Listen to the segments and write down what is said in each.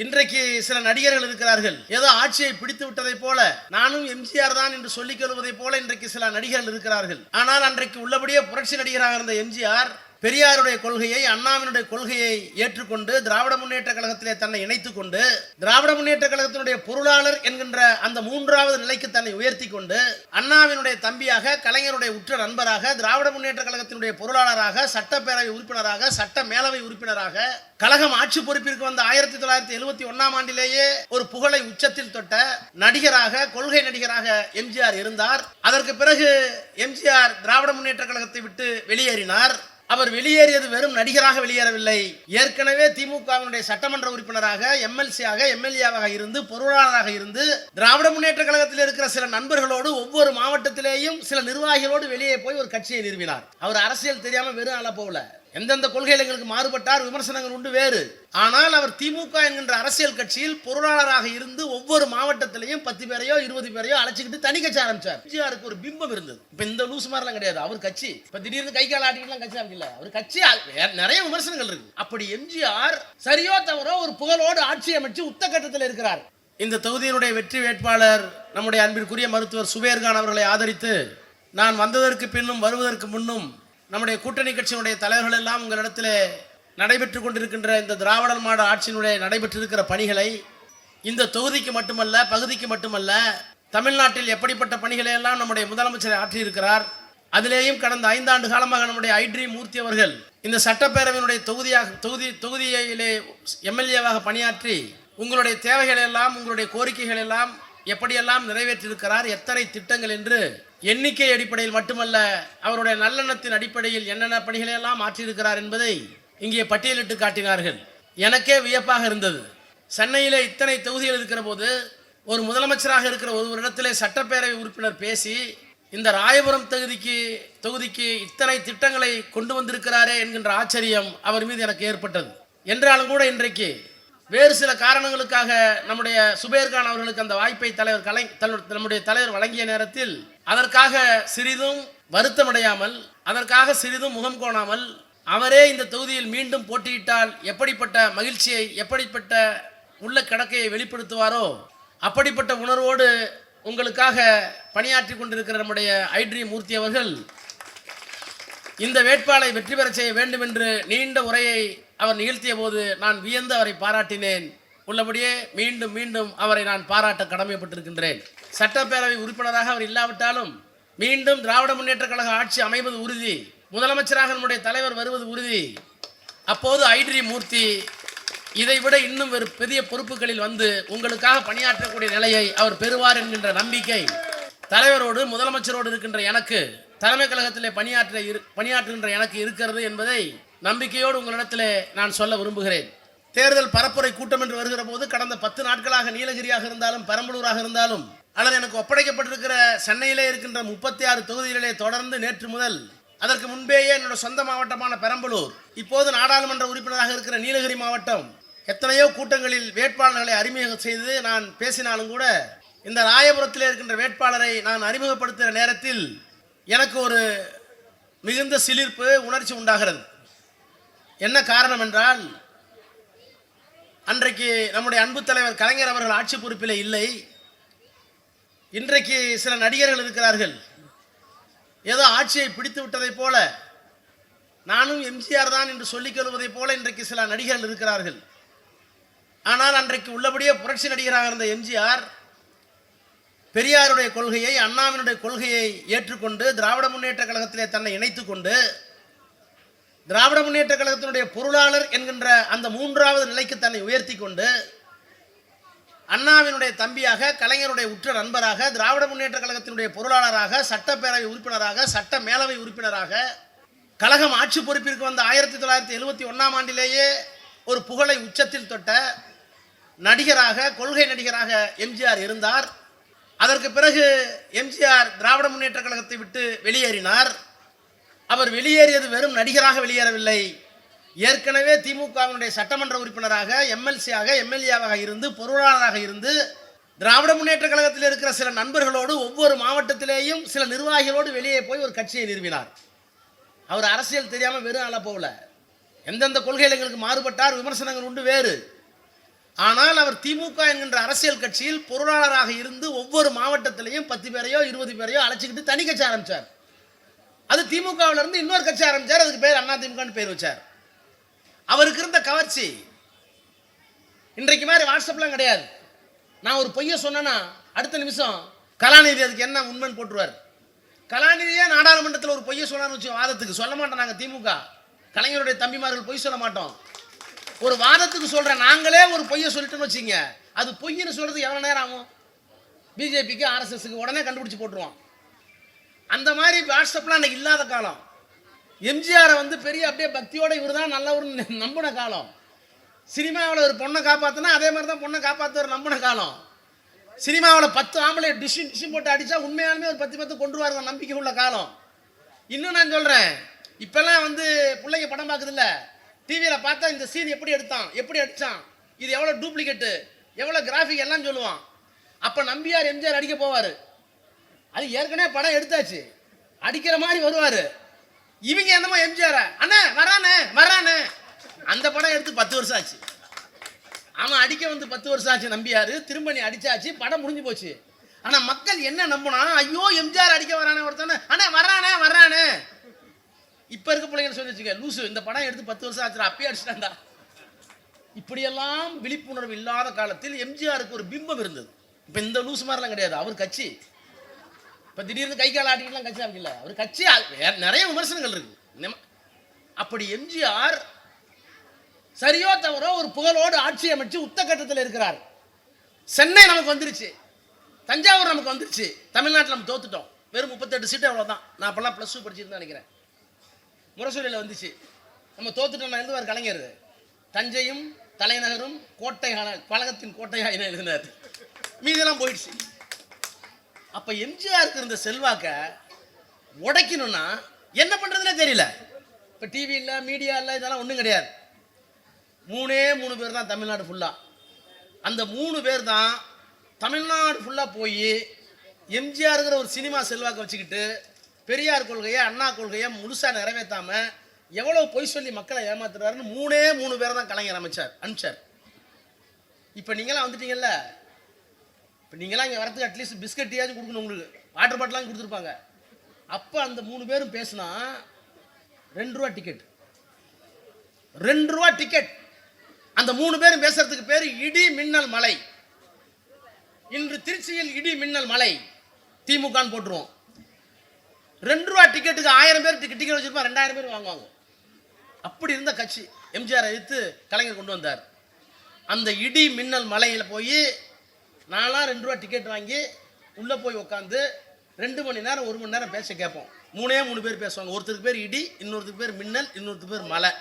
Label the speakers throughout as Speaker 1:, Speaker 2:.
Speaker 1: இன்றைக்கு சில நடிகர்கள் இருக்கிறார்கள், ஏதோ ஆட்சியை பிடித்து விட்டதை போல, நானும் எம்ஜிஆர் தான் என்று சொல்லிக் கொள்வதை போல இன்றைக்கு சில நடிகர்கள் இருக்கிறார்கள். ஆனால் அன்றைக்கு உள்ளபடியே புரட்சி நடிகராக இருந்த எம்ஜிஆர் பெரியாருடைய கொள்கையை, அண்ணாவினுடைய கொள்கையை ஏற்றுக்கொண்டு திராவிட முன்னேற்ற கழகத்திலே தன்னை இணைத்துக் கொண்டு திராவிட முன்னேற்ற கழகத்தினுடைய பொருளாளர் என்கின்ற அந்த மூன்றாவது நிலைக்கு தன்னை உயர்த்தி கொண்டு அண்ணாவினுடைய தம்பியாக, கலைஞருடைய உற்ற நண்பராக, திராவிட முன்னேற்ற கழகத்தினுடைய பொருளாளராக, சட்டப்பேரவை உறுப்பினராக, சட்ட மேலவை உறுப்பினராக, கழகம் ஆட்சி பொறுப்பிற்கு வந்த 1971ஆம் ஆண்டிலேயே ஒரு புகழை உச்சத்தில் தொட்ட நடிகராக, கொள்கை நடிகராக எம்ஜிஆர் இருந்தார். அதற்கு பிறகு எம்ஜிஆர் திராவிட முன்னேற்ற கழகத்தை விட்டு வெளியேறினார். அவர் வெளியேறியது வெறும் நடிகராக வெளியேறவில்லை. ஏற்கனவே திமுகவினுடைய சட்டமன்ற உறுப்பினராக, எம்எல்சியாக, எம்எல்ஏவாக இருந்து, பொருளாளராக இருந்து, திராவிட முன்னேற்ற கழகத்தில் இருக்கிற சில நண்பர்களோடு ஒவ்வொரு மாவட்டத்திலேயும் சில நிர்வாகிகளோடு வெளியே போய் ஒரு கட்சியை நிறுவினார். அவர் அரசியல் தெரியாம வெறும் ஆள போகல. எந்தெந்த கொள்கைகள் எங்களுக்கு மாறுபட்டார், விமர்சனங்கள் உண்டு வேறு. ஆனால் அவர் திமுக என்கின்ற அரசியல் கட்சியில் பொருளாளராக இருந்து ஒவ்வொரு மாவட்டத்திலையும் 10 பேரையோ 20 பேரையோ அழைச்சிக்கிட்டு தனி கட்சி ஆரம்பிச்சார். எம்ஜிஆருக்கு ஒரு பிம்பம் இருந்தது. இப்ப இந்த லூஸ் மாதிரிலாம் கிடையாது. அவர் கட்சி இப்ப திடீர்னு கை கால் ஆட்டிக்கலாம் கட்சி ஆரம்பிக்கல. அவர் கட்சி நிறைய விமர்சனங்கள் இருக்கு. அப்படி எம்ஜிஆர் சரியோ தவறோ ஒரு புகழோடு ஆட்சி அமைச்சு உத்தகட்டத்தில் இருக்கிறார். இந்த தொகுதியினுடைய வெற்றி வேட்பாளர் நம்முடைய அன்பிற்குரிய மருத்துவர் சுபேர்கான் அவர்களை ஆதரித்து நான் வந்ததற்கு பின்னும் வருவதற்கு முன்னும் நம்முடைய கூட்டணி கட்சியினுடைய தலைவர்கள் எல்லாம் உங்களிடத்தில் நடைபெற்று கொண்டிருக்கின்ற இந்த திராவிடர் மாடல் ஆட்சியினுடைய நடைபெற்றிருக்கிற பணிகளை இந்த தொகுதிக்கு மட்டுமல்ல, பகுதிக்கு மட்டுமல்ல, தமிழ்நாட்டில் எப்படிப்பட்ட பணிகளை எல்லாம் நம்முடைய முதலமைச்சர் ஆற்றியிருக்கிறார். அதிலேயும் கடந்த 5 ஆண்டு காலமாக நம்முடைய ஐட்ரி மூர்த்தி அவர்கள் இந்த சட்டப்பேரவையினுடைய தொகுதியிலே எம்எல்ஏவாக பணியாற்றி உங்களுடைய தேவைகள் எல்லாம், உங்களுடைய கோரிக்கைகள் எல்லாம் எப்படியெல்லாம் நிறைவேற்றியிருக்கிறார், எத்தனை திட்டங்கள் என்று எண்ணிக்கை அடிப்படையில் மட்டுமல்ல, அவருடைய நல்லெண்ணத்தின் அடிப்படையில் என்னென்ன பணிகளை எல்லாம் ஆற்றியிருக்கிறார் என்பதை இங்கே பட்டியலிட்டு காட்டினார்கள். எனக்கே வியப்பாக இருந்தது. சென்னையிலே இத்தனை தொகுதிகள் இருக்கிற போது ஒரு முதலமைச்சராக இருக்கிற ஒருவரிடத்திலே சட்டப்பேரவை உறுப்பினர் பேசி இந்த ராயபுரம் தொகுதிக்கு இத்தனை திட்டங்களை கொண்டு வந்திருக்கிறாரே என்கின்ற ஆச்சரியம் அவர் மீது எனக்கு ஏற்பட்டது. என்றாலும் கூட இன்றைக்கு வேறு சில காரணங்களுக்காக நம்முடைய சுபேர்கான் அவர்களுக்கு அந்த வாய்ப்பை நம்முடைய தலைவர் வழங்கிய நேரத்தில் அதற்காக சிறிதும் வருத்தமடையாமல், அதற்காக சிறிதும் முகம் கோணாமல், அவரே இந்த தொகுதியில் மீண்டும் போட்டியிட்டால் எப்படிப்பட்ட மகிழ்ச்சியை, எப்படிப்பட்ட உள்ள கிடக்கையை வெளிப்படுத்துவாரோ அப்படிப்பட்ட உணர்வோடு உங்களுக்காக பணியாற்றி கொண்டிருக்கிற நம்முடைய ஐட்ரி மூர்த்தி அவர்கள் இந்த வேட்பாளரை வெற்றி பெற செய்ய வேண்டும் என்று நீண்ட உரையை அவர் நிகழ்த்திய போது நான் வியந்து அவரை பாராட்டினேன். உள்ளபடியே மீண்டும் மீண்டும் அவரை நான் பாராட்ட கடமைப்பட்டிருக்கின்றேன். சட்டப்பேரவை உறுப்பினராக அவர் இல்லாவிட்டாலும் மீண்டும் திராவிட முன்னேற்ற கழக ஆட்சி அமைவது உறுதி, முதலமைச்சராக நம்முடைய தலைவர் வருவது உறுதி. அப்போது ஐட்ரி மூர்த்தி இதைவிட இன்னும் ஒரு பெரிய பொறுப்புகளில் வந்து உங்களுக்காக பணியாற்றக்கூடிய நிலையை அவர் பெறுவார் என்கின்ற நம்பிக்கை தலைவரோடு, முதலமைச்சரோடு இருக்கின்ற எனக்கு, தலைமை கழகத்திலே பணியாற்றுகின்ற எனக்கு இருக்கிறது என்பதை நம்பிக்கையோடு உங்களிடத்திலே நான் சொல்ல விரும்புகிறேன். தேர்தல் பரப்புரை கூட்டம் என்று வருகிற போது கடந்த 10 நாட்களாக நீலகிரியாக இருந்தாலும், பெரம்பலூராக இருந்தாலும், அல்லது எனக்கு ஒப்படைக்கப்பட்டிருக்கிற சென்னையிலே இருக்கின்ற 36 தொகுதிகளிலே தொடர்ந்து நேற்று முதல், அதற்கு முன்பேயே என்னோட சொந்த மாவட்டமான பெரம்பலூர், இப்போது நாடாளுமன்ற உறுப்பினராக இருக்கிற நீலகிரி மாவட்டம், எத்தனையோ கூட்டங்களில் வேட்பாளர்களை அறிமுகம் செய்து நான் பேசினாலும் கூட இந்த ராயபுரத்தில் இருக்கின்ற வேட்பாளரை நான் அறிமுகப்படுத்துகிற நேரத்தில் எனக்கு ஒரு மிகுந்த சிலிர்ப்பு, உணர்ச்சி உண்டாகிறது. என்ன காரணம் என்றால், அன்றைக்கு நம்முடைய அன்பு தலைவர் கலைஞர் அவர்கள் ஆட்சி பொறுப்பில் இல்லை. இன்றைக்கு சில நடிகர்கள் இருக்கிறார்கள், ஏதோ ஆட்சியை பிடித்து விட்டதை போல, நானும் எம்ஜிஆர் தான் என்று சொல்லிக் கொள்வதை போல இன்றைக்கு சில நடிகர்கள் இருக்கிறார்கள். ஆனால் அன்றைக்கு உள்ளபடியே புரட்சி நடிகராக இருந்த எம்ஜிஆர் பெரியாருடைய கொள்கையை, அண்ணாவினுடைய கொள்கையை ஏற்றுக்கொண்டு திராவிட முன்னேற்ற கழகத்திலே தன்னை இணைத்துக் கொண்டு திராவிட முன்னேற்ற கழகத்தினுடைய பொருளாளர் என்கின்ற அந்த மூன்றாவது நிலைக்கு தன்னை உயர்த்தி கொண்டு அண்ணாவினுடைய தம்பியாக, கலைஞருடைய உற்ற நண்பராக, திராவிட முன்னேற்ற கழகத்தினுடைய பொருளாளராக, சட்டப்பேரவை உறுப்பினராக, சட்ட மேலவை உறுப்பினராக, கழகம் ஆட்சி பொறுப்பிற்கு வந்த 1971ஆம் ஆண்டிலேயே ஒரு புகழை உச்சத்தில் தொட்ட நடிகராக, கொள்கை நடிகராக எம்ஜிஆர் இருந்தார். அதற்கு பிறகு எம்ஜிஆர் திராவிட முன்னேற்ற கழகத்தை விட்டு வெளியேறினார். அவர் வெளியேறியது வெறும் நடிகராக வெளியேறவில்லை. ஏற்கனவே திமுகவினுடைய சட்டமன்ற உறுப்பினராக, எம்எல்சியாக, எம்எல்ஏவாக இருந்து, பொருளாளராக இருந்து, திராவிட முன்னேற்ற கழகத்தில் இருக்கிற சில நண்பர்களோடு ஒவ்வொரு மாவட்டத்திலேயும் சில நிர்வாகிகளோடு வெளியே போய் ஒரு கட்சியை நிறுவினார். அவர் அரசியல் தெரியாம வெறும் ஆள போகல. எந்தெந்த கொள்கைகள் எங்களுக்கு மாறுபட்டார், விமர்சனங்கள் உண்டு வேறு. ஆனால் அவர் திமுக என்கின்ற அரசியல் கட்சியில் பொருளாளராக இருந்து ஒவ்வொரு மாவட்டத்திலையும் 10 பேரையோ 20 பேரையோ அழைச்சிக்கிட்டு தனி கட்சி ஆரம்பிச்சார். அது திமுகவில் இருந்து இன்னொரு கட்சி ஆரம்பிச்சார். அதுக்கு பேர் அண்ணா திமுகன்னு பேர் வச்சார். அவருக்கு இருந்த கவர்ச்சி இன்றைக்கு மாதிரி வாட்ஸ்அப்லாம் கிடையாது. நான் ஒரு பொய்யை சொன்னேன்னா அடுத்த நிமிஷம் கலாநிதி அதுக்கு என்ன உண்மைன்னு போட்டுருவார். கலாநிதியே நாடாளுமன்றத்தில் ஒரு பொய்யை சொன்னான்னு வச்சு வாதத்துக்கு சொல்ல மாட்டோம். நாங்கள் திமுக கலைஞருடைய தம்பிமார்கள் பொய் சொல்ல மாட்டோம். ஒரு வாதத்துக்கு சொல்ற நாங்களே ஒரு பொய்யை சொல்லிட்டோன்னு வச்சுங்க, அது பொய்ன்னு சொல்றது எவ்வளவு நேரம் ஆகும்? பிஜேபிக்கு ஆர்எஸ்எஸ்க்கு உடனே கண்டுபிடிச்சு போட்டுருவான். அந்த மாதிரி வாட்ஸ்அப்லாம் அன்னைக்கு இல்லாத காலம். எம்ஜிஆரை வந்து பெரிய அப்படியே பக்தியோட இவர் தான் நல்லவர்னு நம்பின காலம். சினிமாவில் ஒரு பொண்ணை காப்பாற்றினா அதே மாதிரி தான் பொண்ணை காப்பாற்றுவர் நம்பின காலம். சினிமாவில் 10 ஆம்பளை டிஷ் போட்டு அடித்தா உண்மையாலுமே ஒரு 10 கொண்டுருவாருங்க நம்பிக்கை உள்ள காலம். இன்னும் நான் சொல்கிறேன், இப்போல்லாம் வந்து பிள்ளைங்க படம் பார்க்குதில்ல, டிவியில் பார்த்தா இந்த சீன் எப்படி எடுத்தான், எப்படி அடித்தான், இது எவ்வளோ டூப்ளிகேட்டு, எவ்வளோ கிராஃபிக் எல்லாம் சொல்லுவான். அப்போ நம்பியார் எம்ஜிஆர் அடிக்க போவார். அது ஏற்கனவே படம் எடுத்தாச்சு, அடிக்கிற மாதிரி வருவார். இவங்க என்னமோ எம்ஜிஆர் அண்ணே வரானே அந்த படம் எடுத்து 10 வருஷம் ஆச்சு. அவன் அடிக்க வந்து 10 வருஷம் ஆச்சு. நம்பியார் திரும்ப நீ அடிச்சாச்சு, படம் முடிஞ்சு போச்சு. ஆனால் மக்கள் என்ன நம்பினா, ஐயோ எம்ஜிஆர் அடிக்க வரானே ஒருத்தன, அண்ணே வரானே. இப்போ இருக்க பிள்ளைங்க சொல்லி வச்சுக்க, லூசு இந்த படம் எடுத்து 10 வருஷம் ஆச்சு, அப்பயே அடிச்சிட்டாண்டா. இப்படியெல்லாம் விழிப்புணர்வு இல்லாத காலத்தில் எம்ஜிஆருக்கு ஒரு பிம்பம் இருந்தது. இப்போ இந்த லூசு மாதிரிலாம் கிடையாது. அவர் கட்சி இப்போ திடீர்னு கை கால் ஆட்டிக்கலாம் கட்சி ஆகல. அவர் கட்சி நிறைய விமர்சனங்கள் இருக்கு. அப்படி எம்ஜிஆர் சரியோ தவறோ ஒரு புகழோடு ஆட்சி அமைச்சு உத்தகட்டத்தில் இருக்கிறார். சென்னை நமக்கு வந்துருச்சு, தஞ்சாவூர் நமக்கு வந்துருச்சு, தமிழ்நாட்டில் நம்ம தோத்துட்டோம். வெறும் 38 சீட்டு அவ்வளோதான். நான் அப்பெல்லாம் +2 படிச்சிருந்தேன் நினைக்கிறேன். முரசொலியில் வந்துச்சு, நம்ம தோத்துட்டோம். எழுதுவார் கலைஞர், தஞ்சையும் தலைநகரும் கோட்டை கழகத்தின் கோட்டையா என்ன எழுதினார், மீதெல்லாம் போயிடுச்சு. அப்போ எம்ஜிஆருக்கு இருந்த செல்வாக்க உடைக்கணும்னா என்ன பண்ணுறதுனே தெரியல. இப்போ டிவி இல்லை, மீடியா இல்லை, இதெல்லாம் ஒன்றும் கிடையாது. 3 பேர் தான் தமிழ்நாடு ஃபுல்லாக. அந்த 3 பேர் தான் தமிழ்நாடு ஃபுல்லாக போய் எம்ஜிஆருங்கிற ஒரு சினிமா செல்வாக்கை வச்சுக்கிட்டு பெரியார் கொள்கையை அண்ணா கொள்கையை முழுசாக நிறைவேற்றாமல் எவ்வளோ பொய் சொல்லி மக்களை ஏமாத்துறாருன்னு 3 பேர் தான் கலைஞர் அனுப்பிச்சார். இப்போ நீங்களாம் வந்துட்டீங்கல்ல, இப்போ நீங்களாம் இங்கே வரதுக்கு அட்லீஸ்ட் பிஸ்கட் டீயாச்சும் கொடுக்கணும், உங்களுக்கு வாட்டர் பாட்டிலாம் கொடுத்துருப்பாங்க. அப்போ அந்த 3 பேரும் பேசுனா 2 ரூபா டிக்கெட், 2 ரூபா டிக்கெட். அந்த 3 பேரும் பேசுறதுக்கு பேர் இடி மின்னல் மலை. இன்று திருச்சியில் இடி மின்னல் மலை திமுகன்னு போட்டுருவோம். 2 ரூபா டிக்கெட்டுக்கு 1000 பேர் டிக்கெட் வச்சிருப்பா, 2000 பேர் வாங்குவாங்க. அப்படி இருந்த கட்சி எம்ஜிஆர் எடுத்து கலைஞர் கொண்டு வந்தார். அந்த இடி மின்னல் மலையில் போய் நான்லாம் 2 ரூபா டிக்கெட் வாங்கி உள்ளே போய் உட்காந்து 2 மணி நேரம் 1 மணி நேரம் பேச கேட்போம். 3 பேர் பேசுவாங்க. ஒருத்தருக்கு பேர் இடி, இன்னொருத்தருக்கு பேர் மின்னல், இன்னொருத்தருக்கு பேர் மலை.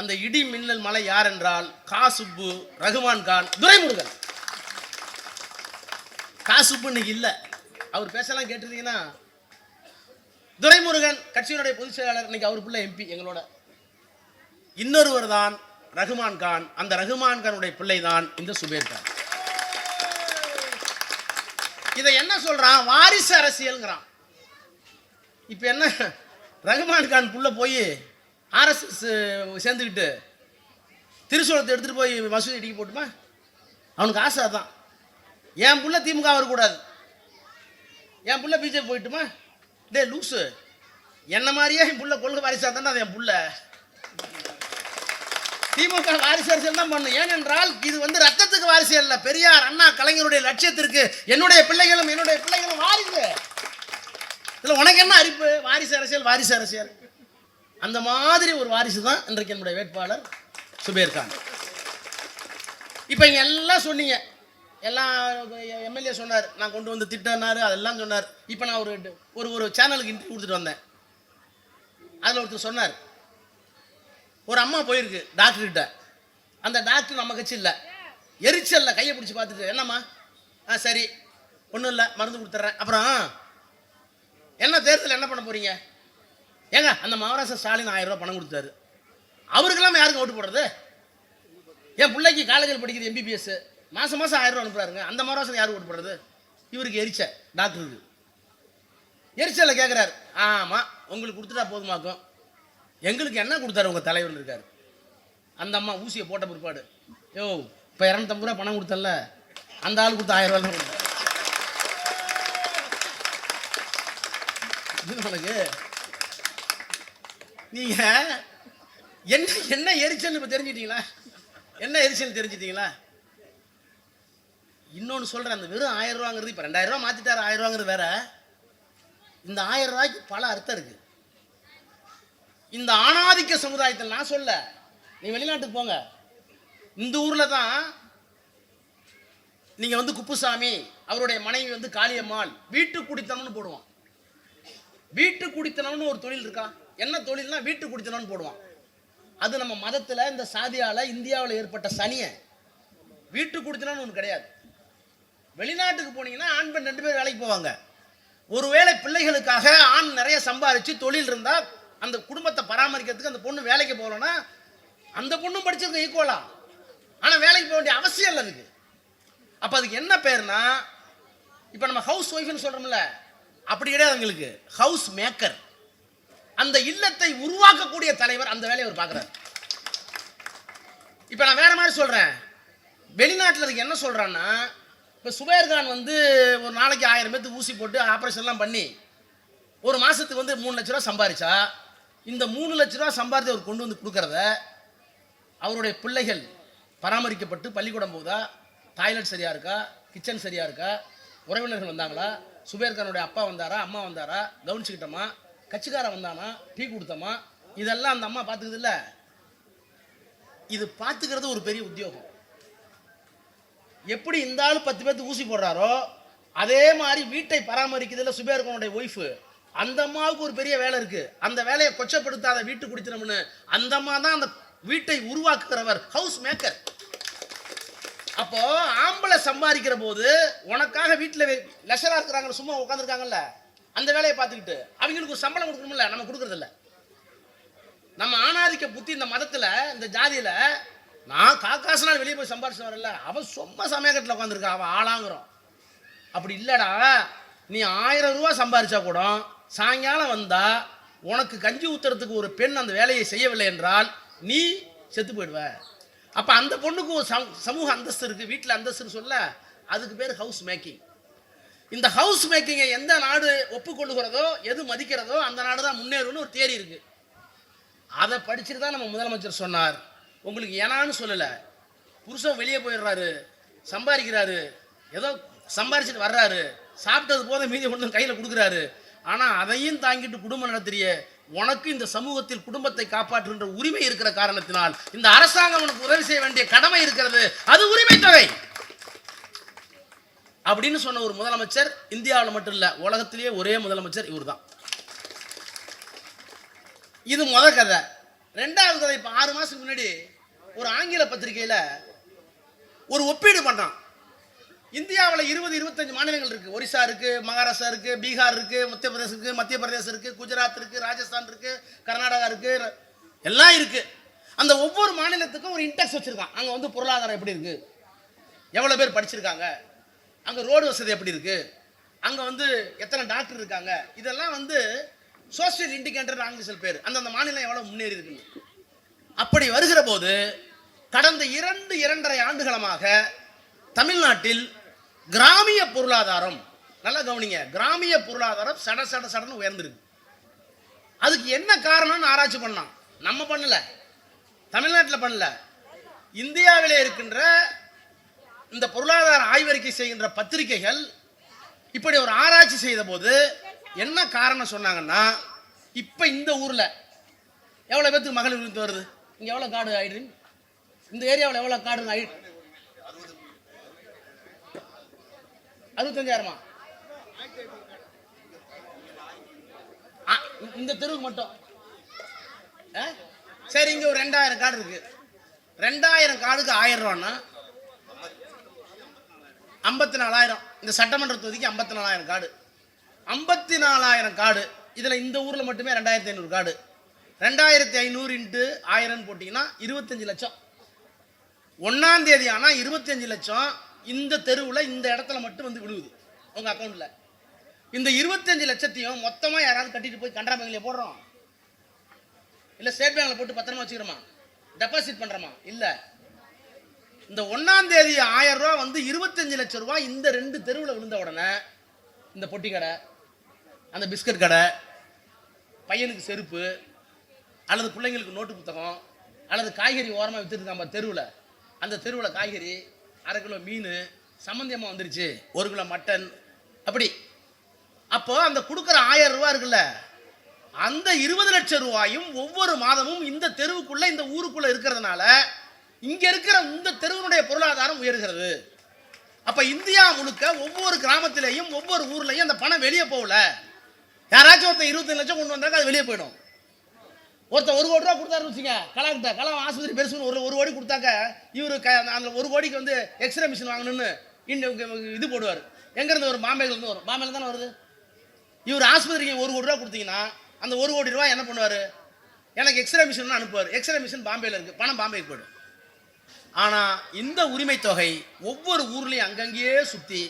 Speaker 1: அந்த இடி மின்னல் மலை யார் என்றால் காசுப்பு, ரகுமான் கான், துரைமுருகன். காசுப்பு இன்னைக்கு இல்லை, அவர் பேசலாம் கேட்டிருந்தீங்கன்னா. துரைமுருகன் கட்சியினுடைய பொதுச் செயலாளர், இன்னைக்கு அவர் பிள்ளை MP எங்களோட. இன்னொருவர் தான் ரகுமான் கான். அந்த ரகுமான் கானுடைய பிள்ளை தான் இந்த சுபேர் கான். இதை என்ன சொல்றான், வாரிசு அரசியல்ங்கிறான். இப்போ என்ன, ரகுமான் கான் புள்ள போய் RSS சேர்ந்துக்கிட்டு திருச்சூலத்தை எடுத்துகிட்டு போய் மசூதி இடிக்க போட்டுமா? அவனுக்கு ஆசை தான், என் புள்ள திமுக வரக்கூடாது, என் புள்ள பிஜேபி போயிட்டுமா? டே லூசு, என்ன மாதிரியே என் புள்ள கொள்கை வாரிசாக தானே அது என் புள்ள. திமுக வாரிசு அரசியல் தான் பண்ணும். ஏனென்றால் இது வந்து ரத்தத்துக்கு வாரிசு அல்ல. பெரியார் அண்ணா கலைஞருடைய லட்சியத்திற்கு என்னுடைய பிள்ளைகளும் வாரிசு. இதில் உனக்கு என்ன அரிப்பு? வாரிசு அரசியல். அந்த மாதிரி ஒரு வாரிசு தான் இன்றைக்கு என்னுடைய வேட்பாளர் சுபேர் கான். இப்போ இங்கே எல்லாம் சொன்னீங்க, எல்லாம் MLA சொன்னார், நான் கொண்டு வந்து திட்டினார், அதெல்லாம் சொன்னார். இப்போ நான் ஒரு சேனலுக்கு இன்டர்வியூ கொடுத்துட்டு வந்தேன். அதில் ஒருத்தர் சொன்னார், ஒரு அம்மா போயிருக்கு டாக்டர்கிட்ட. அந்த டாக்டர் நம்ம கட்சி இல்லை, எரிச்சல்ல கையை பிடிச்சி பார்த்துட்டு, என்னம்மா? சரி ஒன்றும் இல்லை, மருந்து கொடுத்துட்றேன். அப்புறம் என்ன தேர்தல் என்ன பண்ண போகிறீங்க? ஏங்க அந்த மகாராஷ்டிரா ஸ்டாலின் 1000 ரூபா பணம் கொடுத்தாரு, அவருக்கெல்லாம் யாருக்கு ஓட்டு போடுறது? என் பிள்ளைக்கு காலேஜில் படிக்கிறது MBBS, மாதம் 1000 ரூபா அனுப்புறாருங்க. அந்த மகாராஷ்டிரா யாருக்கு ஓட்டு போடுறது? இவருக்கு டாக்டருக்கு எரிச்சல்ல கேட்குறாரு. ஆமாம், உங்களுக்கு கொடுத்துட்டா போதுமாக்கும், எங்களுக்கு என்ன கொடுத்தாரு உங்கள் தலைவர் இருக்காரு. அந்த அம்மா ஊசியை போட்ட பிற்பாடு, யோ இப்போ 250 ரூபா பணம் கொடுத்தல, அந்த ஆள் கொடுத்த 1000 ரூபா கொடுத்தேன். உனக்கு நீங்க என்ன என்ன எரிச்சல் இப்போ தெரிஞ்சிட்டீங்களா? என்ன எரிச்சல் தெரிஞ்சிட்டீங்களா? இன்னொன்று சொல்கிறேன், அந்த வெறும் 1000 ரூபாங்கிறது இப்போ 2000 ரூபா மாற்றிட்டாரு, 1000 ரூபாங்கிறது வேற. இந்த 1000 ரூபாய்க்கு பல அர்த்தம் இருக்கு. இந்த ஆணாதிக்க சமுதாயத்தில் நான் சொல்ல, நீ வெளிநாட்டுக்கு போங்க, இந்த ஊரில் தான் நீங்கள் வந்து குப்புசாமி அவருடைய மனைவி வந்து காளியம்மாள் வீட்டு குடித்தனம்னு போடுவான். வீட்டு குடித்தனம்னு ஒரு தொழில் இருக்கா? என்ன தொழில்னா வீட்டு குடித்தனம்னு போடுவான். அது நம்ம மதத்தில் இந்த சாதியால் இந்தியாவில் ஏற்பட்ட சனியை. வீட்டு குடித்தனம்னு ஒன்று கிடையாது. வெளிநாட்டுக்கு போனீங்கன்னா ஆண் பெண் 2 பேர் வேலைக்கு போவாங்க. ஒருவேளை பிள்ளைகளுக்காக ஆண் நிறைய சம்பாரிச்சு தொழில் இருந்தால் அந்த குடும்பத்தை பராமரிக்கிறதுக்கு அந்த பொண்ணு வேலைக்கு போகலன்னா அந்த பொண்ணும் படிச்சிருக்க ஈக்குவலா, ஆனால் வேலைக்கு போக வேண்டிய அவசியம் இல்லை அதுக்கு. அப்போ அதுக்கு என்ன பேர்னா, இப்போ நம்ம ஹவுஸ் ஒய்ஃப்னு சொல்கிறோம்ல, அப்படி கிடையாது. அவங்களுக்கு ஹவுஸ் மேக்கர், அந்த இல்லத்தை உருவாக்கக்கூடிய தலைவர், அந்த வேலையை அவர் பார்க்குறாரு. இப்போ நான் வேற மாதிரி சொல்கிறேன். வெளிநாட்டில் அதுக்கு என்ன சொல்கிறான்னா, இப்போ சுபேர் கான் வந்து ஒரு நாளைக்கு 1000 பேருக்கு ஊசி போட்டு ஆப்ரேஷன்லாம் பண்ணி ஒரு மாதத்துக்கு வந்து 3 லட்ச ரூபா சம்பாதிச்சா, இந்த 3 லட்ச ரூபா சம்பாதித்து அவர் கொண்டு வந்து கொடுக்கறத அவருடைய பிள்ளைகள் பராமரிக்கப்பட்டு பள்ளிக்கூடம் போதா, டாய்லெட் சரியாக இருக்கா, கிச்சன் சரியாக இருக்கா, உறவினர்கள் வந்தாங்களா, சுபேர் கானுடைய அப்பா வந்தாரா, அம்மா வந்தாரா, கவனிச்சுக்கிட்டோமா, கட்சிக்காரன் வந்தானா, டீ கொடுத்தோமா, இதெல்லாம் அந்த அம்மா பார்த்துக்குது இல்லை. இது பார்த்துக்கிறது ஒரு பெரிய உத்தியோகம். எப்படி இந்த ஆள் 10 பேருக்கு ஊசி போடுறாரோ அதே மாதிரி வீட்டை பராமரிக்கிறதுல சுபேர் கானுடைய ஒய்ஃபு, அந்த அம்மாவுக்கு ஒரு பெரிய வேலை இருக்கு. அந்த வேலையை கொச்சப்படுத்தாத வீட்டு குடித்தனம்னு அந்த அம்மா தான் அந்த வீட்டை உருவாக்குகிறவர், ஹவுஸ் மேக்கர். அப்போ ஆம்பளை சம்பாதிக்கிற போது உனக்காக வீட்டில் லெஷரா இருக்கிறாங்க, சும்மா உட்காந்துருக்காங்கல்ல, அந்த வேலையை பார்த்துக்கிட்டு அவங்களுக்கு ஒரு சம்பளம் கொடுக்கணும்ல, நம்ம கொடுக்கறதில்ல. நம்ம ஆணாதிக்க புத்தி இந்த மதத்தில், இந்த ஜாதியில், நான் காக்காசு நாள் வெளியே போய் சம்பாரிச்சு வரல, அவன் சும்மா சமயக்கட்டில் உட்காந்துருக்கா, அவன் ஆளாங்கிறோம். அப்படி இல்லைடா, நீ 1000 ரூபா சம்பாரிச்சா கூட சாயங்காலம் வந்தா உனக்கு கஞ்சி ஊத்துறதுக்கு ஒரு பெண் அந்த வேலையை செய்யவில்லை என்றால் நீ செத்து போயிடுவ. அப்போ அந்த பொண்ணுக்கு ஒரு சமூக அந்தஸ்து இருக்குது, வீட்டில் அந்தஸ்துன்னு சொல்ல, அதுக்கு பேர் ஹவுஸ் மேக்கிங். இந்த ஹவுஸ் மேக்கிங்கை எந்த நாடு ஒப்புக்கொள்ளுகிறதோ, எது மதிக்கிறதோ, அந்த நாடு தான் முன்னேறும்னு ஒரு தேரி இருக்குது. அதை படிச்சுட்டு தான் நம்ம முதலமைச்சர் சொன்னார், உங்களுக்கு ஏனான்னு சொல்லலை, புருஷன் வெளியே போயிடுறாரு, சம்பாதிக்கிறாரு, ஏதோ சம்பாரிச்சுட்டு வர்றாரு, சாப்பிட்டது போத மீதி கொண்டு கையில் கொடுக்குறாரு, ஆனால் அதையும் தாங்கிட்டு குடும்பம் நடத்துறிய உனக்கு இந்த சமூகத்தில் குடும்பத்தை காப்பாற்றுகின்ற உரிமை இருக்கிற காரணத்தினால் இந்த அரசாங்கம் உனக்கு உதவி செய்ய வேண்டிய கடமை இருக்கிறது, அது உரிமை தொகை அப்படின்னு சொன்ன ஒரு முதலமைச்சர் இந்தியாவில் மட்டும் இல்லை, உலகத்திலேயே ஒரே முதலமைச்சர் இவர் தான். இது முத கதை. 2வது கதை, இப்போ 6 மாதத்துக்கு முன்னாடி ஒரு ஆங்கில பத்திரிகையில் ஒரு ஒப்பீடு பண்ணான். இந்தியாவில் 20-25 மாநிலங்கள் இருக்குது. ஒரிசா இருக்குது, மகாராஷ்டிரா இருக்குது, பீகார் இருக்குது, மத்திய பிரதேசம் இருக்குது, குஜராத் இருக்குது, ராஜஸ்தான் இருக்குது, கர்நாடகா இருக்குது, எல்லாம் இருக்குது. அந்த ஒவ்வொரு மாநிலத்துக்கும் ஒரு இன்டெக்ஸ் வச்சுருக்கான். அங்கே வந்து பொருளாதாரம் எப்படி இருக்குது, எவ்வளோ பேர் படிச்சிருக்காங்க, அங்கே ரோடு வசதி எப்படி இருக்குது, அங்கே வந்து எத்தனை டாக்டர் இருக்காங்க, இதெல்லாம் வந்து சோசியல் இண்டிகேட்டர் ஆங்கிலத்தில் பேர். அந்தந்த மாநிலம் எவ்வளோ முன்னேறி இருக்குன்னு. அப்படி வருகிற போது கடந்த 2-2.5 ஆண்டுகளமாக தமிழ்நாட்டில் கிராமிய பொருளாதாரம், நல்லா கவனிங்க, கிராமிய பொருளாதாரம் சடன்னு உயர்ந்திருக்கு. அதுக்கு என்ன காரணம்னு ஆராய்ச்சி பண்ணான். நம்ம பண்ணல, தமிழ்நாட்டில் பண்ணல, இந்தியாவிலே இருக்கின்ற இந்த பொருளாதார ஆய்வறிக்கை செய்கின்ற பத்திரிகைகள் இப்படி ஒரு ஆராய்ச்சி செய்த போது என்ன காரணம் சொன்னாங்கன்னா, இப்போ இந்த ஊரில் எவ்வளோ பேருக்கு மகளிர் உரிமை வருது, இங்கே எவ்வளோ காடு ஆயிடுது, இந்த ஏரியாவில் எவ்வளோ காடுங்க ஆயிடு, 65,000 இந்த தெருவுக்கு மட்டும். சரி, இங்கே ஒரு 2000 காடு இருக்கு. 2000 காடுக்கு 1000 ரூபான்னா 54,000. இந்த சட்டமன்ற தொகுதிக்கு 54,000 காடு. 54,000 காடு. இதில் இந்த ஊரில் மட்டுமே 2,500 காடு. 2,500 × 1000 போட்டிங்கன்னா 25 லட்சம். 1ஆம் தேதி ஆனால் 25 லட்சம் இந்த தெருவில் இந்த இடத்துல மட்டும் வந்து விழுவுது உங்கள் அக்கௌண்ட்டில். இந்த 25 லட்சத்தையும் மொத்தமாக யாராவது கட்டிட்டு போய் கனரா பேங்க்ல போடுறோம், இல்லை ஸ்டேட் பேங்க்ல போட்டு பத்திரமா வச்சுக்கிறோமா, டெபாசிட் பண்ணுறோமா? இல்லை. இந்த 1ஆம் தேதி 1000 ரூபா வந்து 25 லட்சம் ரூபாய் இந்த 2 தெருவில் விழுந்த உடனே இந்த பொட்டி கடை, அந்த பிஸ்கட் கடை, பையனுக்கு செருப்பு அல்லது பிள்ளைங்களுக்கு நோட்டு புத்தகம் அல்லது காய்கறி ஓரமாக விற்றுருக்காம தெருவில், அந்த தெருவில் காய்கறி, 1/2 கிலோ மீன், சம்மந்தியமாக வந்துருச்சு, 1 கிலோ மட்டன், அப்படி. அப்போ அந்த கொடுக்குற 1000 ரூபா இருக்குல்ல, அந்த 20 லட்சம் ரூபாயும் ஒவ்வொரு மாதமும் இந்த தெருவுக்குள்ள, இந்த ஊருக்குள்ள இருக்கிறதுனால இங்க இருக்கிற இந்த தெருவினுடைய பொருளாதாரம் உயர்கிறது. அப்ப இந்தியா முழுக்க ஒவ்வொரு கிராமத்திலேயும் ஒவ்வொரு ஊர்லயும் அந்த பணம் வெளியே போகல. யாராச்சும் ஒருத்தர் 25 லட்சம் கொண்டு வந்தாக்க அது வெளியே போயிடும். ஒருத்தர் 1 கோடி ரூபா கொடுத்தாருன்னு வச்சுங்க, கலாம் ஆஸ்பத்திரி பெருசு 1 கோடி கொடுத்தாக்க இவரு அந்த 1 கோடிக்கு வந்து எக்ஸ்ரே மிஷின் வாங்கணும்னு இது போடுவார். எங்கேருந்து வரும்? பாம்பேல இருந்து வரும். பாம்பேல தானே வருது. இவர் ஆஸ்பத்திரிக்கு 1 கோடி ரூபா கொடுத்தீங்கன்னா அந்த 1 கோடி ரூபா என்ன பண்ணுவார்? எனக்கு எக்ஸ்ரே மிஷின் அனுப்புவார். எக்ஸ்ரே மிஷின் பாம்பேல இருக்கு, பணம் பாம்பேக்கு போயிடும். ஆனால் இந்த உரிமை தொகை ஒவ்வொரு ஊர்லேயும் அங்கங்கேயே சுற்றி